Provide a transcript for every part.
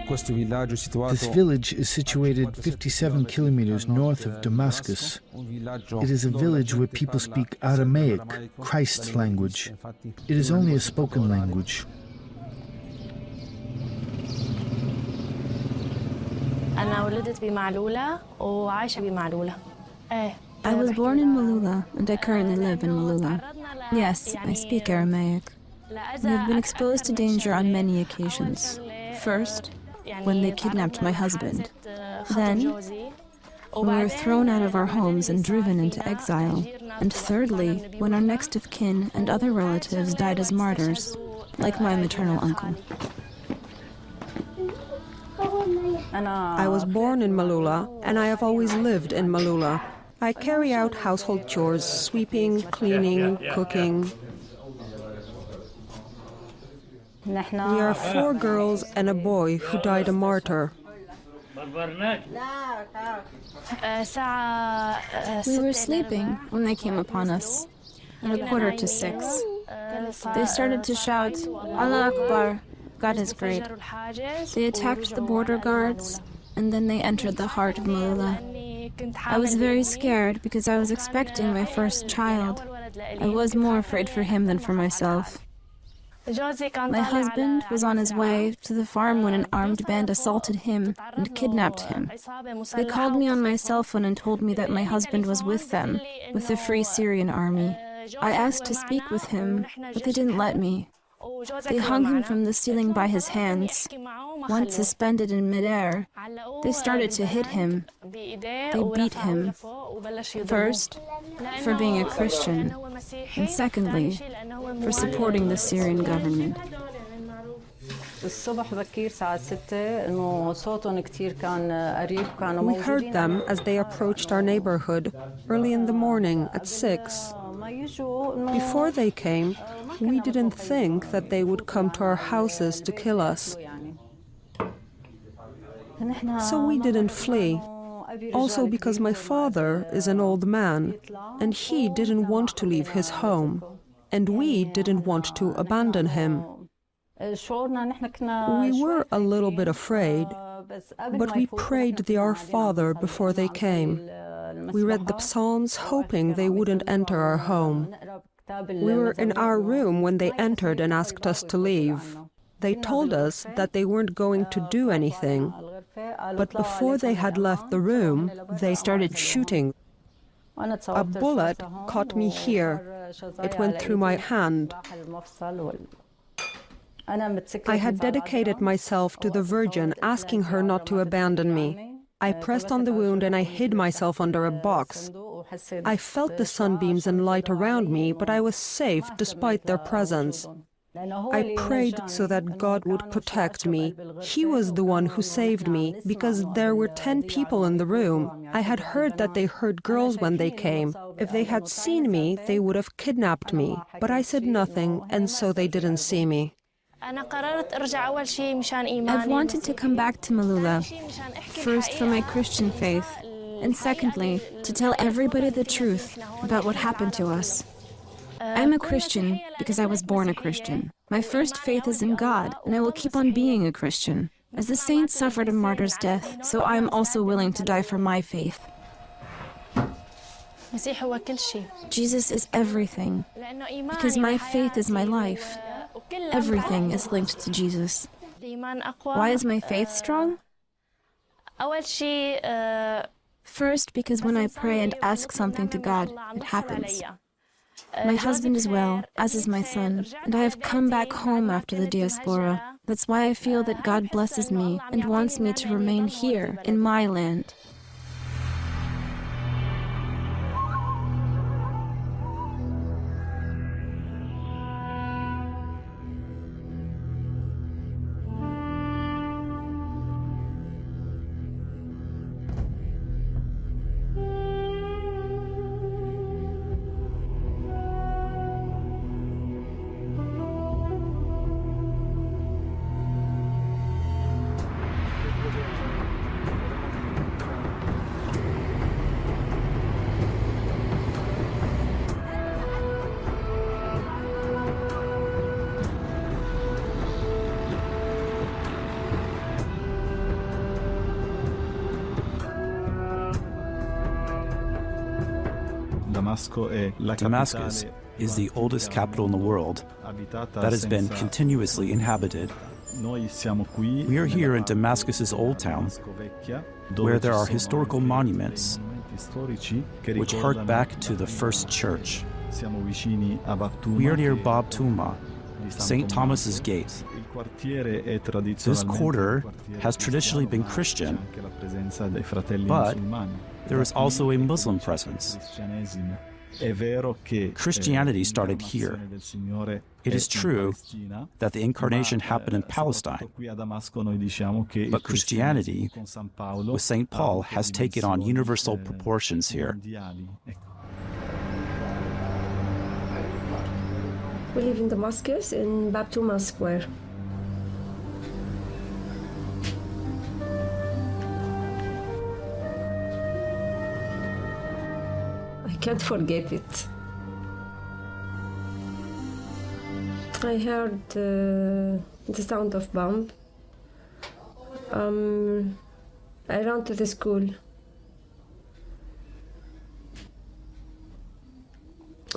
This village is situated 57 kilometers north of Damascus. It is a village where people speak Aramaic, Christ's language. It is only a spoken language. I was born in Malula, and I currently live in Malula. Yes, I speak Aramaic. We have been exposed to danger on many occasions. First, when they kidnapped my husband. Then, we were thrown out of our homes and driven into exile. And thirdly, when our next of kin and other relatives died as martyrs, like my maternal uncle. I was born in Malula, and I have always lived in Malula. I carry out household chores, sweeping, cleaning, cooking. We are 4 girls and a boy who died a martyr. We were sleeping when they came upon us, at 5:45. They started to shout, Allah Akbar, God is great. They attacked the border guards, and then they entered the heart of Malula. I was very scared because I was expecting my first child. I was more afraid for him than for myself. My husband was on his way to the farm when an armed band assaulted him and kidnapped him. They called me on my cell phone and told me that my husband was with them, with the Free Syrian Army. I asked to speak with him, but they didn't let me. They hung him from the ceiling by his hands. Once suspended in midair, they started to hit him. They beat him. First, for being a Christian, and secondly, for supporting the Syrian government. We heard them as they approached our neighborhood early in the morning at 6. Before they came, we didn't think that they would come to our houses to kill us. So we didn't flee. Also because my father is an old man, and he didn't want to leave his home, and we didn't want to abandon him. We were a little bit afraid, but we prayed the Our Father before they came. We read the Psalms hoping they wouldn't enter our home. We were in our room when they entered and asked us to leave. They told us that they weren't going to do anything, but before they had left the room, they started shooting. A bullet caught me here. It went through my hand. I had dedicated myself to the Virgin, asking her not to abandon me. I pressed on the wound and I hid myself under a box. I felt the sunbeams and light around me, but I was safe despite their presence. I prayed so that God would protect me. He was the one who saved me, because there were 10 people in the room. I had heard that they hurt girls when they came. If they had seen me, they would have kidnapped me. But I said nothing, and so they didn't see me. I've wanted to come back to Malula, first for my Christian faith, and secondly, to tell everybody the truth about what happened to us. I'm a Christian because I was born a Christian. My first faith is in God, and I will keep on being a Christian. As the saints suffered a martyr's death, so I am also willing to die for my faith. Jesus is everything, because my faith is my life. Everything is linked to Jesus. Why is my faith strong? First, because when I pray and ask something to God, it happens. My husband is well, as is my son, and I have come back home after the diaspora. That's why I feel that God blesses me and wants me to remain here, in my land. Damascus is the oldest capital in the world that has been continuously inhabited. We are here in Damascus's old town, where there are historical monuments which hark back to the first church. We are near Bab Tuma, St. Thomas's Gate. This quarter has traditionally been Christian, but there is also a Muslim presence. Christianity started here. It is true that the incarnation happened in Palestine, but Christianity, with St. Paul, has taken on universal proportions here. We live in Damascus, in Bab Tuma Square. I can't forget it. I heard the sound of bomb. I ran to the school.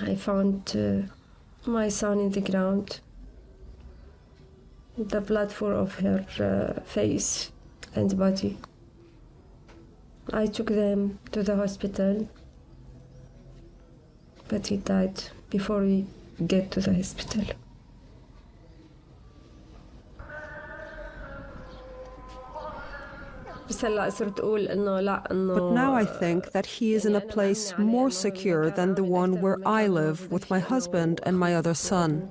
I found my son in the ground. The blood full of her face and body. I took them to the hospital, but he died before we get to the hospital. But now I think that he is in a place more secure than the one where I live with my husband and my other son.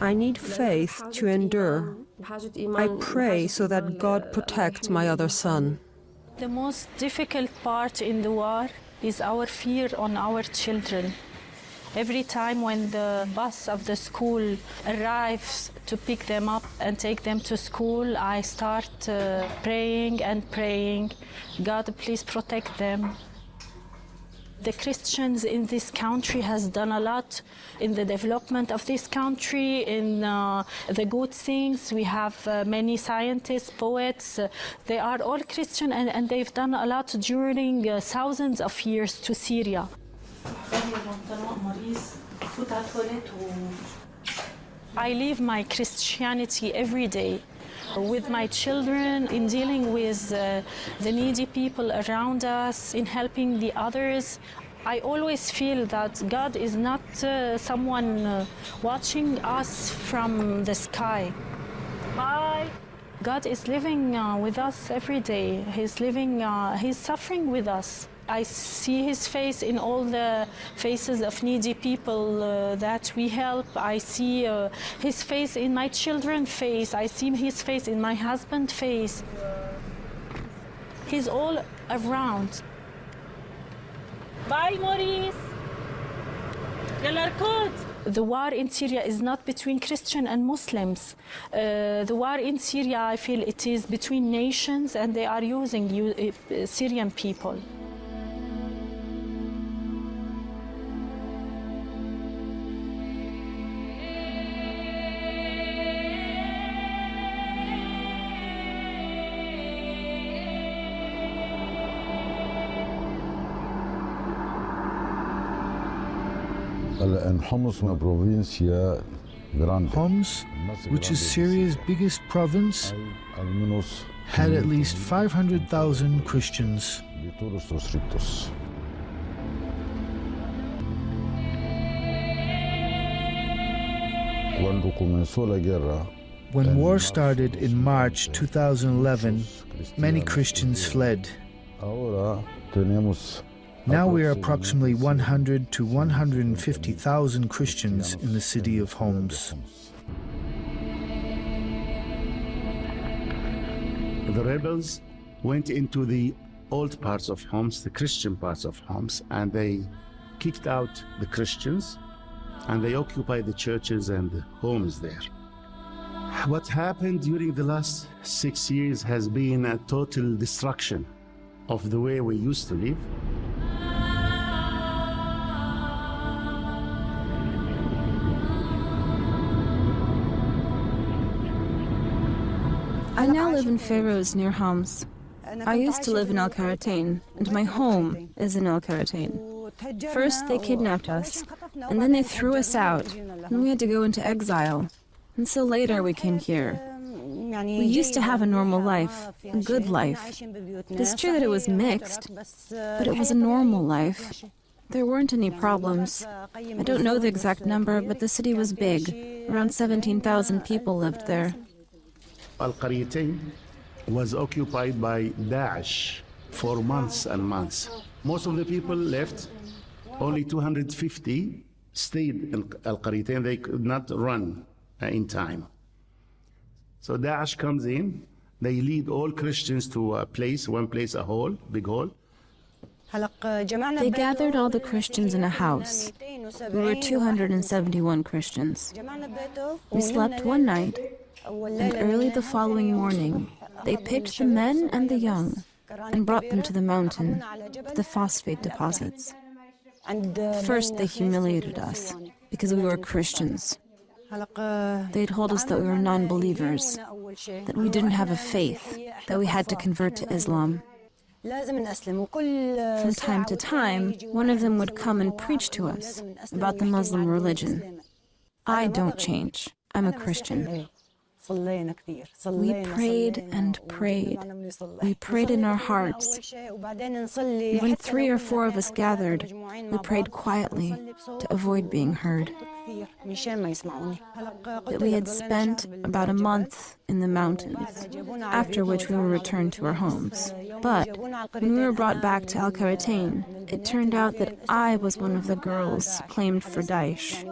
I need faith to endure. I pray so that God protects my other son. The most difficult part in the war is our fear on our children. Every time when the bus of the school arrives to pick them up and take them to school, I start praying and praying, God, please protect them. The Christians in this country has done a lot in the development of this country, in the good things. We have many scientists, poets. They are all Christian and they've done a lot during thousands of years to Syria. I live my Christianity every day with my children, in dealing with the needy people around us, in helping the others. I always feel that God is not someone watching us from the sky. Bye. God is living with us every day. He's suffering with us. I see his face in all the faces of needy people that we help. I see his face in my children's face. I see his face in my husband's face. He's all around. Bye, Maurice. The war in Syria is not between Christian and Muslims. The war in Syria, I feel it is between nations, and they are using Syrian people. Homs, which is Syria's biggest province, had at least 500,000 Christians. When war started in March 2011, many Christians fled. Now we are approximately 100 to 150,000 Christians in the city of Homs. The rebels went into the old parts of Homs, the Christian parts of Homs, and they kicked out the Christians, and they occupied the churches and the homes there. What happened during the last 6 years has been a total destruction of the way we used to live. I now live in Pharaohs near Homs. I used to live in Al Karatain, and my home is in Al Karatain. First, they kidnapped us, and then they threw us out, and we had to go into exile. And so later we came here. We used to have a normal life, a good life. It is true that it was mixed, but it was a normal life. There weren't any problems. I don't know the exact number, but the city was big. Around 17,000 people lived there. Al-Qaryatain was occupied by Daesh for months and months. Most of the people left. Only 250 stayed in Al-Qaryatain. They could not run in time. So Daesh comes in. They lead all Christians to a place, one place, a hall, big hall. They gathered all the Christians in a house. We were 271 Christians. We slept one night, and early the following morning, they picked the men and the young and brought them to the mountain, to the phosphate deposits. First, they humiliated us because we were Christians. They told us that we were non-believers, that we didn't have a faith, that we had to convert to Islam. From time to time, one of them would come and preach to us about the Muslim religion. I don't change. I'm a Christian. We prayed and prayed. We prayed in our hearts. When 3 or 4 of us gathered, we prayed quietly to avoid being heard. That we had spent about a month in the mountains, after which we were returned to our homes. But when we were brought back to Al Karatain, it turned out that I was one of the girls claimed for Daesh.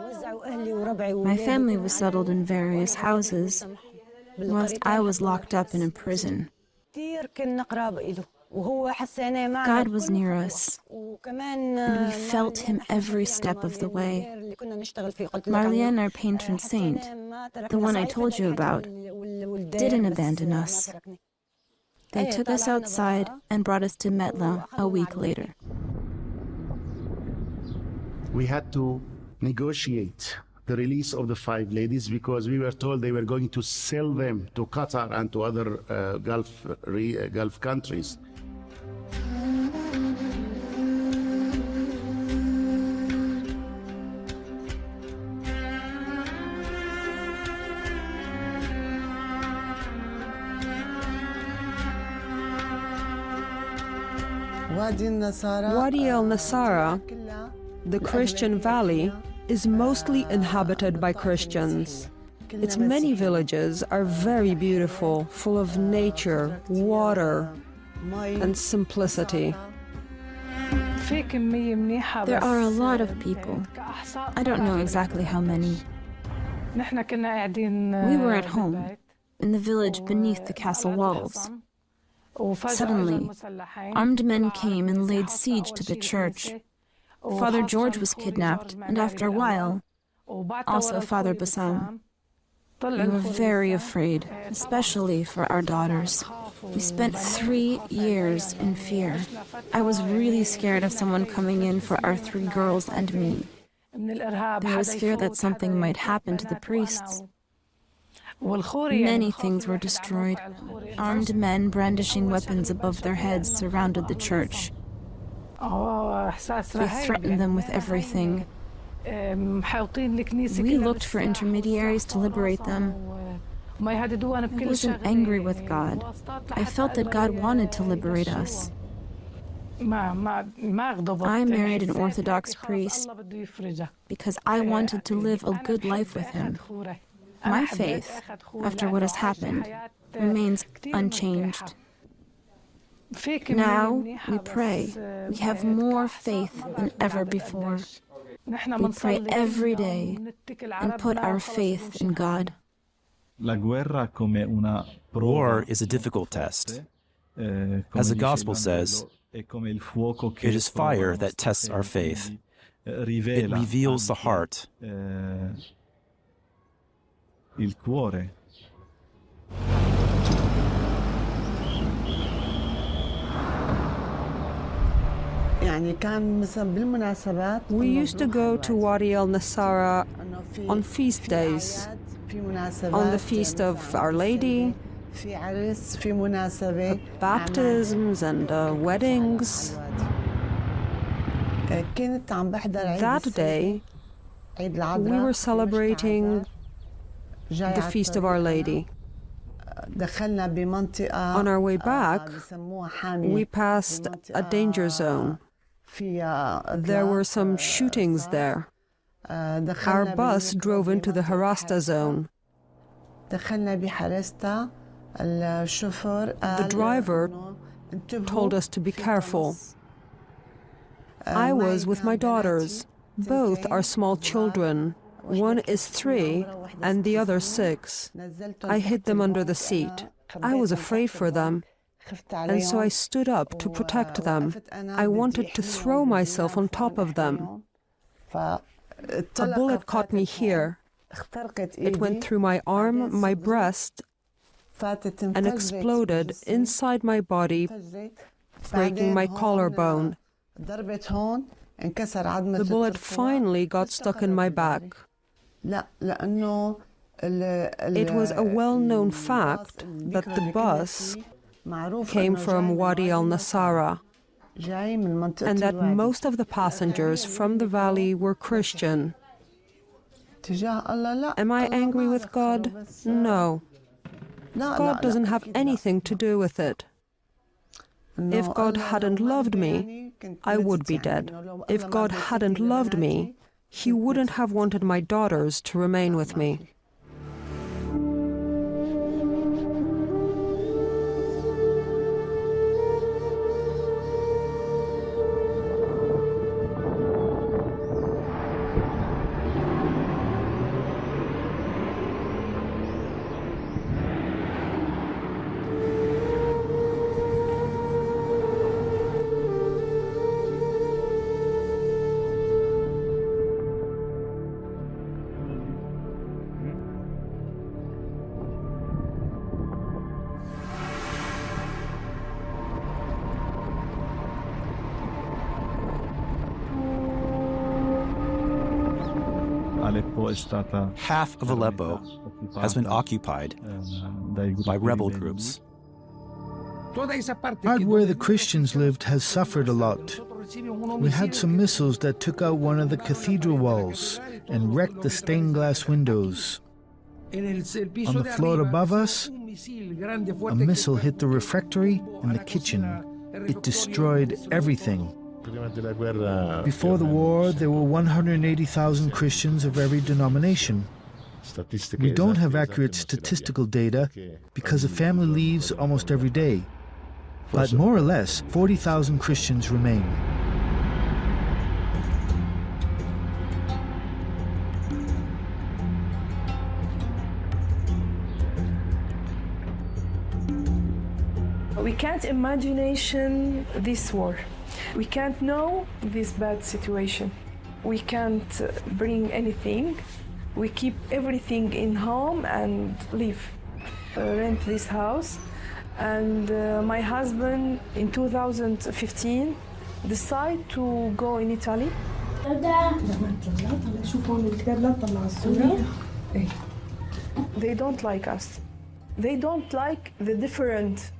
My family was settled in various houses, whilst I was locked up in a prison. God was near us, and we felt Him every step of the way. Marlene, our patron saint, the one I told you about, didn't abandon us. They took us outside and brought us to Metla a week later. We had to negotiate the release of the 5 ladies because we were told they were going to sell them to Qatar and to other Gulf countries. Wadi al-Nasara, the Christian valley, is mostly inhabited by Christians. Its many villages are very beautiful, full of nature, water, and simplicity. There are a lot of people. I don't know exactly how many. We were at home, in the village beneath the castle walls. Suddenly, armed men came and laid siege to the church. Father George was kidnapped, and after a while, also Father Bassam. We were very afraid, especially for our daughters. We spent 3 years in fear. I was really scared of someone coming in for our 3 girls and me. There was fear that something might happen to the priests. Many things were destroyed. Armed men brandishing weapons above their heads surrounded the church. They threatened them with everything. We looked for intermediaries to liberate them. I wasn't angry with God. I felt that God wanted to liberate us. I married an Orthodox priest because I wanted to live a good life with him. My faith, after what has happened, remains unchanged. Now we pray. We have more faith than ever before. We pray every day and put our faith in God. War is a difficult test. As the Gospel says, it is fire that tests our faith. It reveals the heart. Il cuore. We used to go to Wadi al-Nasara on feast days, on the feast of Our Lady, baptisms and weddings. That day, we were celebrating the Feast of Our Lady. On our way back, we passed a danger zone. There were some shootings there. Our bus drove into the Harasta zone. The driver told us to be careful. I was with my daughters. Both are small children. One is 3 and the other 6. I hid them under the seat. I was afraid for them, and so I stood up to protect them. I wanted to throw myself on top of them. A bullet caught me here. It went through my arm, my breast, and exploded inside my body, breaking my collarbone. The bullet finally got stuck in my back. It was a well-known fact that the bus came from Wadi al-Nasara, and that most of the passengers from the valley were Christian. Am I angry with God? No. God doesn't have anything to do with it. If God hadn't loved me, I would be dead. If God hadn't loved me, He wouldn't have wanted my daughters to remain with me. Half of Aleppo has been occupied by rebel groups. Part where the Christians lived has suffered a lot. We had some missiles that took out one of the cathedral walls and wrecked the stained glass windows. On the floor above us, a missile hit the refectory and the kitchen. It destroyed everything. Before the war, there were 180,000 Christians of every denomination. We don't have accurate statistical data because a family leaves almost every day. But more or less, 40,000 Christians remain. We can't imagine this war. We can't know this bad situation. We can't bring anything. We keep everything in home and live. Rent this house. And my husband in 2015 decided to go in Italy. They don't like us. They don't like the different.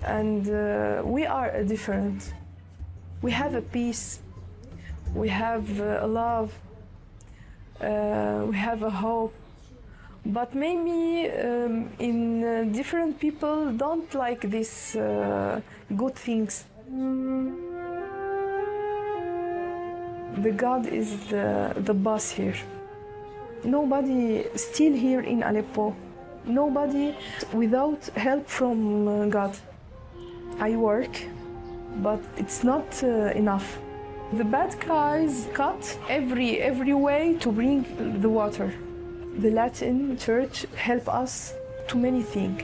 And we are different. We have a peace, we have a love, we have a hope. But maybe different people don't like these good things. The God is the boss here. Nobody still here in Aleppo. Nobody without help from God. I work, but it's not enough. The bad guys cut every way to bring the water. The Latin church help us to many things.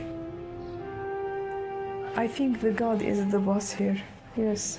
I think the God is the boss here, yes.